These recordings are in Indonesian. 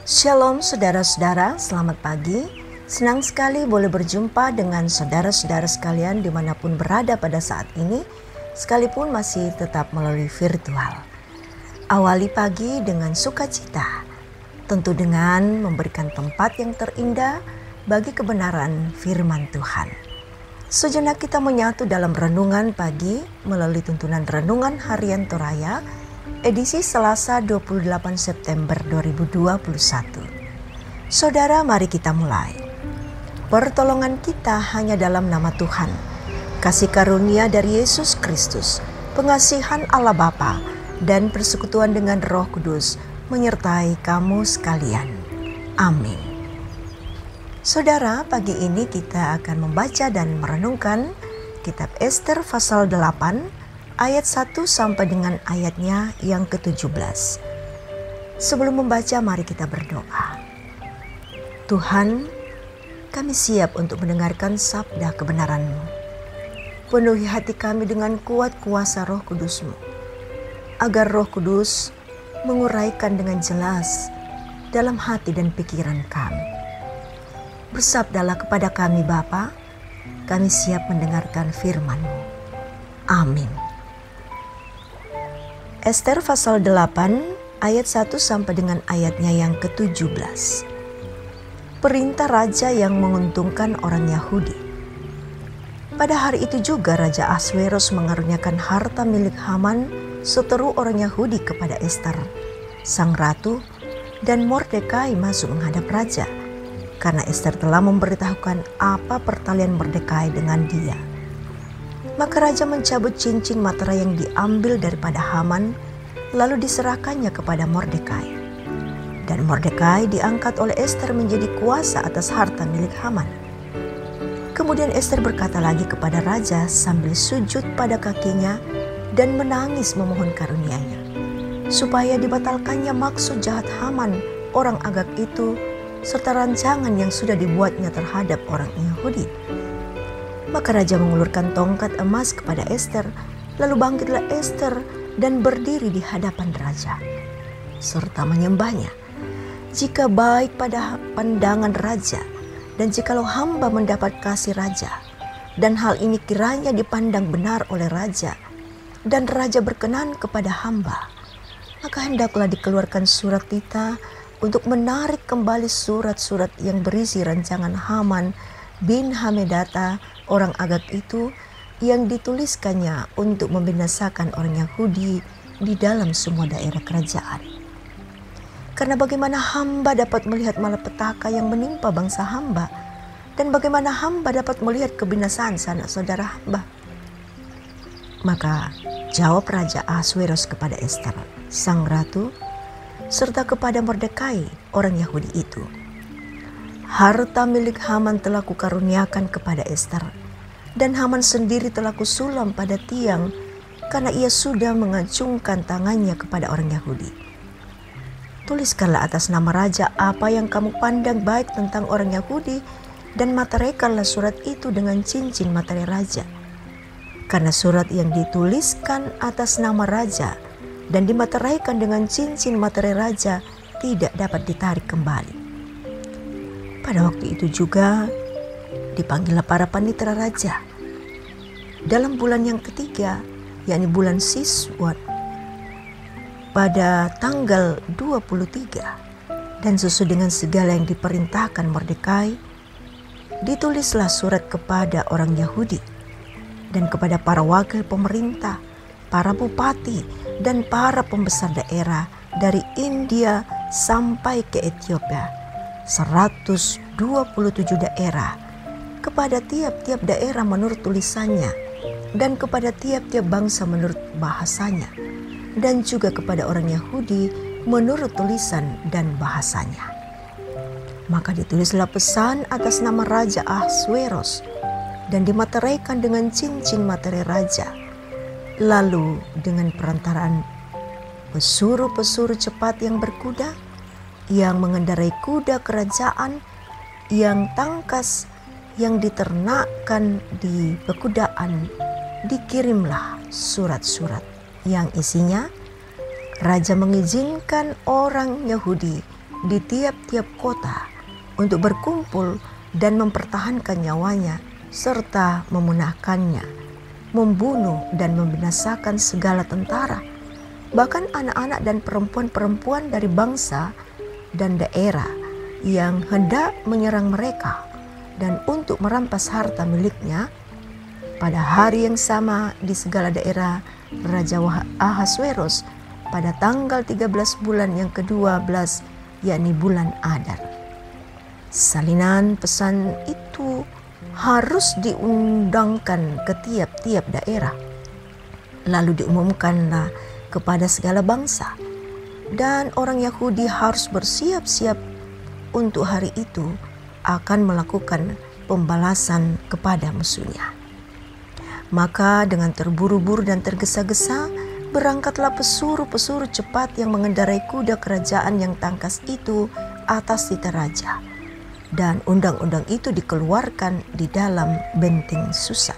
Shalom saudara-saudara, selamat pagi. Senang sekali boleh berjumpa dengan saudara-saudara sekalian dimanapun berada pada saat ini, sekalipun masih tetap melalui virtual. Awali pagi dengan sukacita, tentu dengan memberikan tempat yang terindah bagi kebenaran firman Tuhan. Sejenak kita menyatu dalam renungan pagi melalui tuntunan Renungan Harian Toraya, edisi Selasa 28 September 2021. Saudara, mari kita mulai. Pertolongan kita hanya dalam nama Tuhan. Kasih karunia dari Yesus Kristus, pengasihan Allah Bapa, dan persekutuan dengan Roh Kudus menyertai kamu sekalian. Amin. Saudara, pagi ini kita akan membaca dan merenungkan kitab Ester pasal 8 ayat 1 sampai dengan ayatnya yang ke-17. Sebelum membaca, mari kita berdoa. Tuhan, kami siap untuk mendengarkan sabda kebenaran-Mu. Penuhi hati kami dengan kuat kuasa Roh Kudus-Mu, agar Roh Kudus menguraikan dengan jelas dalam hati dan pikiran kami. Bersabdalah kepada kami Bapa, kami siap mendengarkan firman-Mu. Amin. Ester pasal 8 ayat 1 sampai dengan ayatnya yang ke-17. Perintah raja yang menguntungkan orang Yahudi. Pada hari itu juga Raja Ahasweros mengaruniakan harta milik Haman seteru orang Yahudi kepada Ester, sang ratu, dan Mordekai masuk menghadap raja, karena Ester telah memberitahukan apa pertalian Mordekai dengan dia. Maka raja mencabut cincin materai yang diambil daripada Haman, lalu diserahkannya kepada Mordekai. Dan Mordekai diangkat oleh Ester menjadi kuasa atas harta milik Haman. Kemudian Ester berkata lagi kepada raja sambil sujud pada kakinya dan menangis memohon karunia-Nya, supaya dibatalkannya maksud jahat Haman, orang Agag itu, serta rancangan yang sudah dibuatnya terhadap orang Yahudi. Maka raja mengulurkan tongkat emas kepada Ester, lalu bangkitlah Ester dan berdiri di hadapan raja, serta menyembahnya. Jika baik pada pandangan raja, dan jikalau hamba mendapat kasih raja, dan hal ini kiranya dipandang benar oleh raja, dan raja berkenan kepada hamba, maka hendaklah dikeluarkan surat tita untuk menarik kembali surat-surat yang berisi rancangan Haman bin Hamedata, orang Agag itu, yang dituliskannya untuk membinasakan orang Yahudi di dalam semua daerah kerajaan. Karena bagaimana hamba dapat melihat malapetaka yang menimpa bangsa hamba, dan bagaimana hamba dapat melihat kebinasaan sanak saudara hamba? Maka jawab Raja Ahasweros kepada Ester, sang ratu, serta kepada Mordekai, orang Yahudi itu, harta milik Haman telah kukaruniakan kepada Ester, dan Haman sendiri telah kusulam pada tiang karena ia sudah mengacungkan tangannya kepada orang Yahudi. Tuliskanlah atas nama raja apa yang kamu pandang baik tentang orang Yahudi, dan materaikanlah surat itu dengan cincin materai raja. Karena surat yang dituliskan atas nama raja dan dimateraikan dengan cincin materai raja tidak dapat ditarik kembali. Pada waktu itu juga dipanggillah para panitera raja. Dalam bulan yang ketiga, yakni bulan Siswat, pada tanggal 23, dan sesuai dengan segala yang diperintahkan Mordekai, ditulislah surat kepada orang Yahudi dan kepada para wakil pemerintah, para bupati, dan para pembesar daerah dari India sampai ke Ethiopia, 127 daerah, kepada tiap-tiap daerah menurut tulisannya, dan kepada tiap-tiap bangsa menurut bahasanya, dan juga kepada orang Yahudi menurut tulisan dan bahasanya. Maka ditulislah pesan atas nama Raja Ahasweros dan dimateraikan dengan cincin materai raja. Lalu dengan perantaraan pesuruh-pesuruh cepat yang berkuda, yang mengendarai kuda kerajaan, yang tangkas, yang diternakkan di pekudaan, dikirimlah surat-surat yang isinya Raja mengizinkan orang Yahudi di tiap-tiap kota untuk berkumpul dan mempertahankan nyawanya serta memunahkannya, membunuh dan membinasakan segala tentara, bahkan anak-anak dan perempuan-perempuan dari bangsa dan daerah yang hendak menyerang mereka, dan untuk merampas harta miliknya. Pada hari yang sama di segala daerah Raja Ahasweros pada tanggal 13 bulan yang ke-12, yakni bulan Adar. Salinan pesan itu harus diundangkan ke tiap-tiap daerah, lalu diumumkanlah kepada segala bangsa, dan orang Yahudi harus bersiap-siap untuk hari itu akan melakukan pembalasan kepada musuhnya. Maka dengan terburu-buru dan tergesa-gesa berangkatlah pesuruh-pesuruh cepat yang mengendarai kuda kerajaan yang tangkas itu atas titah raja, dan undang-undang itu dikeluarkan di dalam benteng Susan.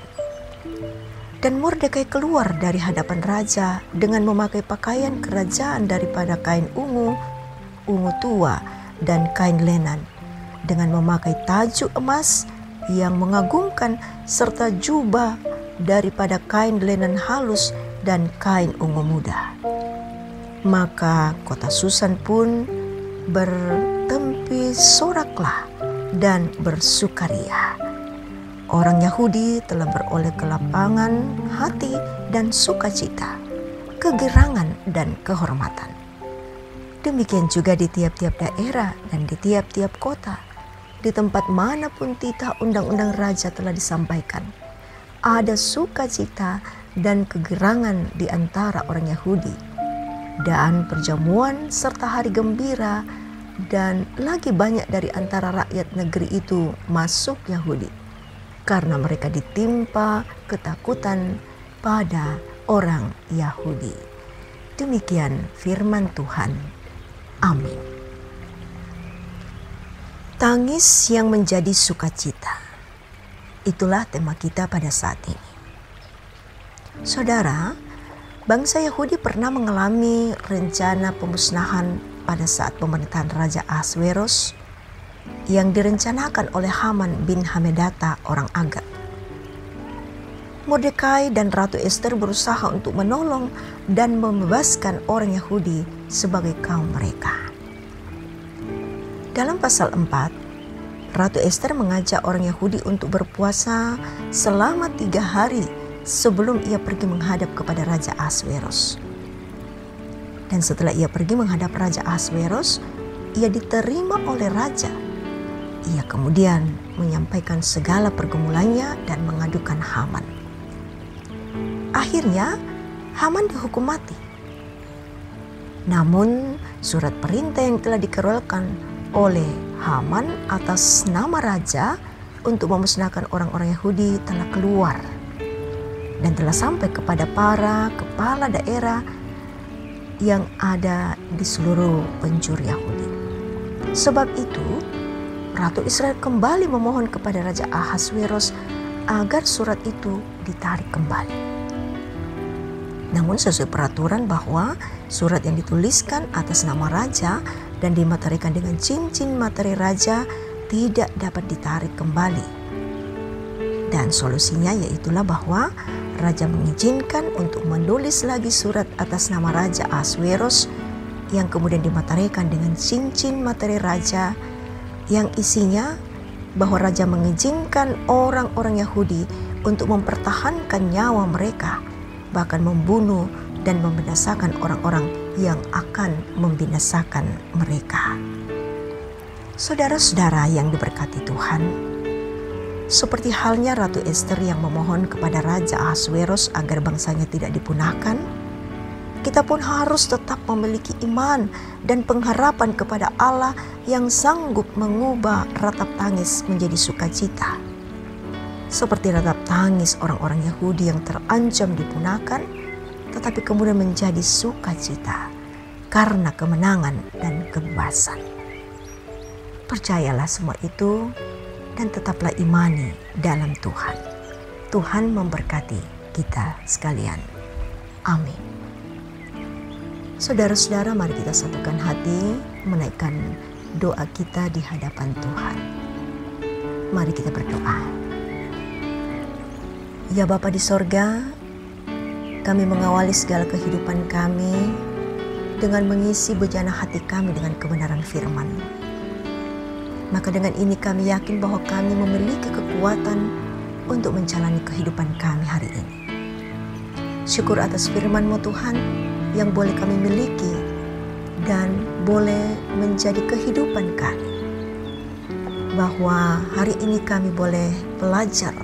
Dan Mordekai keluar dari hadapan raja dengan memakai pakaian kerajaan daripada kain ungu tua dan kain lenan, dengan memakai tajuk emas yang mengagumkan serta jubah daripada kain lenan halus dan kain ungu muda. Maka kota Susan pun bertempi soraklah dan bersukaria. Orang Yahudi telah beroleh kelapangan hati dan sukacita, kegirangan dan kehormatan. Demikian juga di tiap-tiap daerah dan di tiap-tiap kota, di tempat manapun titah undang-undang raja telah disampaikan, ada sukacita dan kegirangan di antara orang Yahudi, dan perjamuan serta hari gembira, dan lagi banyak dari antara rakyat negeri itu masuk Yahudi, karena mereka ditimpa ketakutan pada orang Yahudi. Demikian firman Tuhan. Amin. Tangis yang menjadi sukacita. Itulah tema kita pada saat ini. Saudara, bangsa Yahudi pernah mengalami rencana pemusnahan pada saat pemerintahan Raja Ahasweros yang direncanakan oleh Haman bin Hamedata orang Agag. Mordekai dan Ratu Ester berusaha untuk menolong dan membebaskan orang Yahudi sebagai kaum mereka. Dalam pasal 4, Ratu Ester mengajak orang Yahudi untuk berpuasa selama 3 hari sebelum ia pergi menghadap kepada Raja Ahasweros. Dan setelah ia pergi menghadap Raja Ahasweros, ia diterima oleh Raja. Ia kemudian menyampaikan segala pergumulannya dan mengadukan Haman. Akhirnya Haman dihukum mati. Namun surat perintah yang telah dikeluarkan oleh Haman atas nama raja untuk memusnahkan orang-orang Yahudi telah keluar dan telah sampai kepada para kepala daerah yang ada di seluruh penjuru Yahudi. Sebab itu Ratu Israel kembali memohon kepada Raja Ahasweros agar surat itu ditarik kembali. Namun sesuai peraturan bahwa surat yang dituliskan atas nama raja dan dimaterikan dengan cincin materi raja tidak dapat ditarik kembali. Dan solusinya yaitulah bahwa raja mengizinkan untuk menulis lagi surat atas nama Raja Ahasweros yang kemudian dimaterikan dengan cincin materi raja yang isinya bahwa raja mengizinkan orang-orang Yahudi untuk mempertahankan nyawa mereka, bahkan membunuh dan membinasakan orang-orang yang akan membinasakan mereka. Saudara-saudara yang diberkati Tuhan, seperti halnya Ratu Ester yang memohon kepada Raja Ahasweros agar bangsanya tidak dipunahkan, kita pun harus tetap memiliki iman dan pengharapan kepada Allah yang sanggup mengubah ratap tangis menjadi sukacita. Seperti ratap tangis orang-orang Yahudi yang terancam dipunahkan, tetapi kemudian menjadi sukacita karena kemenangan dan kebebasan. Percayalah semua itu dan tetaplah imani dalam Tuhan. Tuhan memberkati kita sekalian. Amin. Saudara-saudara, mari kita satukan hati, menaikkan doa kita di hadapan Tuhan. Mari kita berdoa. Ya Bapa di sorga, kami mengawali segala kehidupan kami dengan mengisi bejana hati kami dengan kebenaran firman. Maka dengan ini kami yakin bahwa kami memiliki kekuatan untuk menjalani kehidupan kami hari ini. Syukur atas firman-Mu Tuhan yang boleh kami miliki dan boleh menjadi kehidupan kami. Bahwa hari ini kami boleh belajar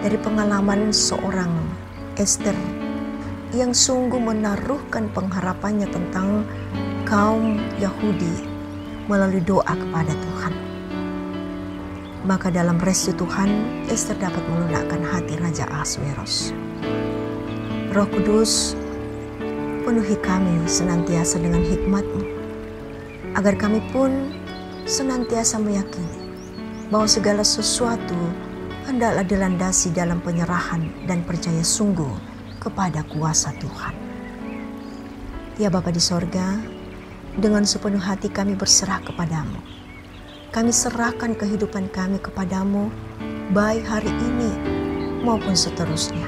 dari pengalaman seorang Ester yang sungguh menaruhkan pengharapannya tentang kaum Yahudi melalui doa kepada Tuhan. Maka dalam restu Tuhan, Ester dapat melunakkan hati Raja Ahasweros. Roh Kudus, penuhi kami senantiasa dengan hikmat-Mu, agar kami pun senantiasa meyakini bahwa segala sesuatu hendaklah dilandasi dalam penyerahan dan percaya sungguh kepada kuasa Tuhan. Ya Bapa di sorga, dengan sepenuh hati kami berserah kepadamu. Kami serahkan kehidupan kami kepadamu, baik hari ini maupun seterusnya.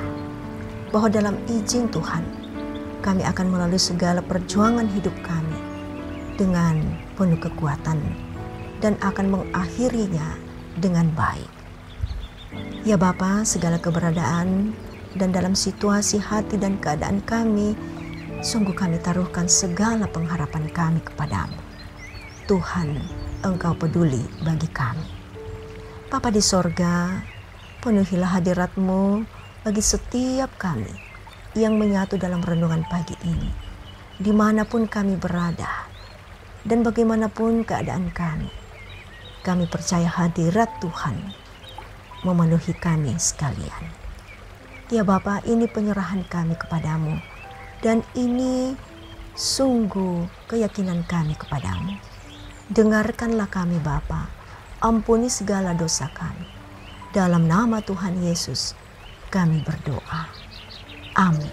Bahwa dalam izin Tuhan, kami akan melalui segala perjuangan hidup kami dengan penuh kekuatan dan akan mengakhirinya dengan baik. Ya Bapa, segala keberadaan dan dalam situasi hati dan keadaan kami, sungguh kami taruhkan segala pengharapan kami kepadamu. Tuhan, Engkau peduli bagi kami. Bapa di sorga, penuhilah hadirat-Mu bagi setiap kami yang menyatu dalam renungan pagi ini, dimanapun kami berada dan bagaimanapun keadaan kami. Kami percaya hadirat Tuhan memenuhi kami sekalian. Ya Bapa, ini penyerahan kami kepadamu dan ini sungguh keyakinan kami kepadamu. Dengarkanlah kami Bapa, ampuni segala dosa kami. Dalam nama Tuhan Yesus kami berdoa. Amin.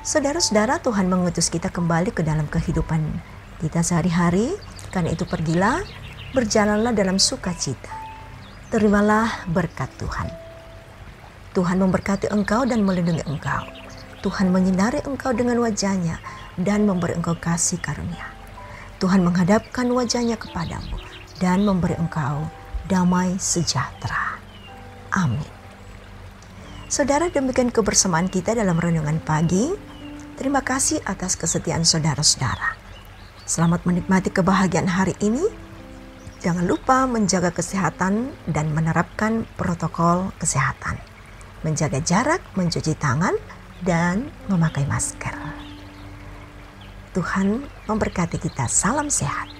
Saudara-saudara, Tuhan mengutus kita kembali ke dalam kehidupan kita sehari-hari. Karena itu pergilah, berjalanlah dalam sukacita. Terimalah berkat Tuhan. Tuhan memberkati engkau dan melindungi engkau. Tuhan menyinari engkau dengan wajah-Nya dan memberi engkau kasih karunia. Tuhan menghadapkan wajah-Nya kepadamu dan memberi engkau damai sejahtera. Amin. Saudara, demikian kebersamaan kita dalam renungan pagi. Terima kasih atas kesetiaan saudara-saudara. Selamat menikmati kebahagiaan hari ini. Jangan lupa menjaga kesehatan dan menerapkan protokol kesehatan. Menjaga jarak, mencuci tangan, dan memakai masker. Tuhan memberkati kita. Salam sehat.